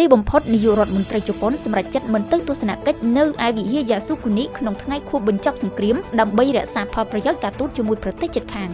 ទីបំផុតនាយករដ្ឋមន្ត្រីជប៉ុនសម្រេចចិត្តមិនទៅទស្សនកិច្ចនៅឯវិហារយ៉ាស៊ូគូនីក្នុងថ្ងៃខួបបញ្ចប់សង្គ្រាមដើម្បីរក្សាផលប្រយោជន៍ការទូតជាមួយប្រទេសជិតខាង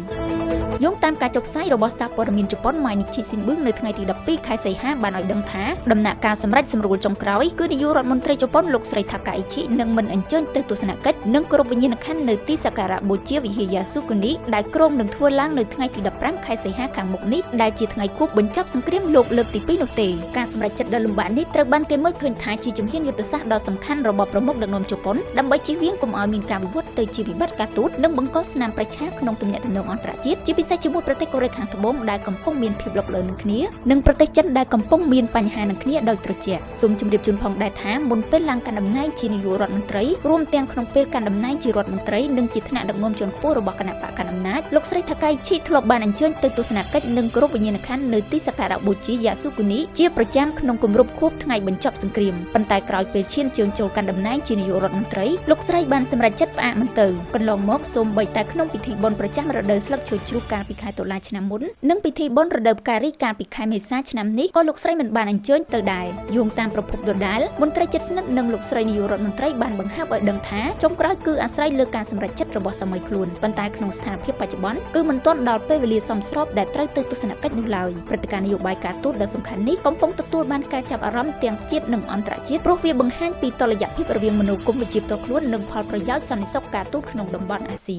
យោងតាមការចុះផ្សាយរបស់សារព័ត៌មានជប៉ុន Mainichi Shimbun នៅថ្ងៃទី 12 ខែសីហាបានឲ្យដឹងថាដំណាក់កាលសម្រេចសម្រួលចុងក្រោយគឺនាយករដ្ឋមន្ត្រីជប៉ុនលោកស្រី Takaichi នឹងមិនអញ្ជើញទៅទស្សនកិច្ចនិងគោរពវិញ្ញាណក្ខន្ធនៅទីសក្ការៈបូជាវិហារយ៉ាស៊ូគូនីដែលក្រុងនឹងធ្វើឡើងនៅថ្ងៃទី 15 ខែសីហាខាងមុខនេះដែលជាថ្ងៃខួបបញ្ចប់សង្គ្រាមលោកលើកទី 2 នោះទេការសម្រេចចិត្តដ៏លំបាកនេះត្រូវបានគេមើលឃើញថាជាជំហានយុទ្ធសាស្ត្រដ៏សំខាន់របស់ប្រមុខដឹកនាំជប៉ុនដើម្បីជៀសវាងកុំឲ្យមានការវិវត្តទៅជាវិបត្តិការទូតនិងបង្កស្នាមប្រឆាំងក្នុងទំនាក់ទំនងអន្តរជាតិជាពិសេសជាមួយប្រទេសកូរ៉េខាងត្បូងដែលកំពុងមានភាពលោកលើនឹងគ្នានិងប្រទេសចិនដែលកំពុងមានបញ្ហានឹងគ្នាដោយត្រជាក់សូមជម្រាបជូនផងដែរថាមុនពេលឡើងកាន់តំណែងជានាយករដ្ឋមន្ត្រីរួមទាំងក្នុងពេលកាន់តំណែងជារដ្ឋមន្ត្រីនិងជាថ្នាក់ដឹកនាំជាន់ខ្ពស់របស់គណៈបកកណ្ដាលអំណាចលោកស្រី Takaichi ធ្លាប់បានអញ្ជើញទៅទស្សនកិច្ចនិងគោរពវិញ្ញាណក្ខន្ធនៅទីសក្ការៈបូជាយ៉ាស៊ូគូនីជាប្រចាំក្នុងគម្រប់ខួបថ្ងៃបញ្ចប់សង្គ្រាមប៉ុន្តែក្រោយពេលឈានជើងចូលកាន់តំណែងជានាយករដ្ឋមន្ត្រីលោកស្រីបានសម្រេចចិត្តផ្អាកមិនទៅកន្លងមកសូម្បីតែក្នុងពិធីបុណ្យប្រចាំរដូវស្លឹកឈើជ្រូកកាលពីខែតុលាឆ្នាំមុននិងពិធីបុណ្យរដូវផ្ការីកាលពីខែមេសាឆ្នាំនេះក៏លោកស្រីមិនបានអញ្ជើញទៅដែរយោងតាមប្រភពដដែលមន្ត្រីជិតស្និទ្ធនឹងលោកស្រីនាយករដ្ឋមន្ត្រីបានបង្ហាប់ឲ្យដឹងថាចុងក្រោយគឺអាស្រ័យលើការសម្រេចចិត្តរបស់សម័យខ្លួនប៉ុន្តែក្នុងស្ថានភាពបច្ចុប្បន្នគឺមិនទាន់ដល់ពេលវេលាសមស្របដែលត្រូវទៅទស្សនកិច្ចនោះឡើយព្រឹត្តិការណ៍នយោបាយការទូតដ៏សំខាន់នេះកំពុងទទួលបានការចាប់អារម្មណ៍ទាំងជាតិនិងអន្តរជាតិព្រោះវាបង្ហាញពីតុល្យភាពរវាងមនោគមវិជ្ជាផ្ទាល់ខ្លួននិងផលប្រយោជន៍សន្តិសុខការទូតក្នុងតំបន់អាស៊ី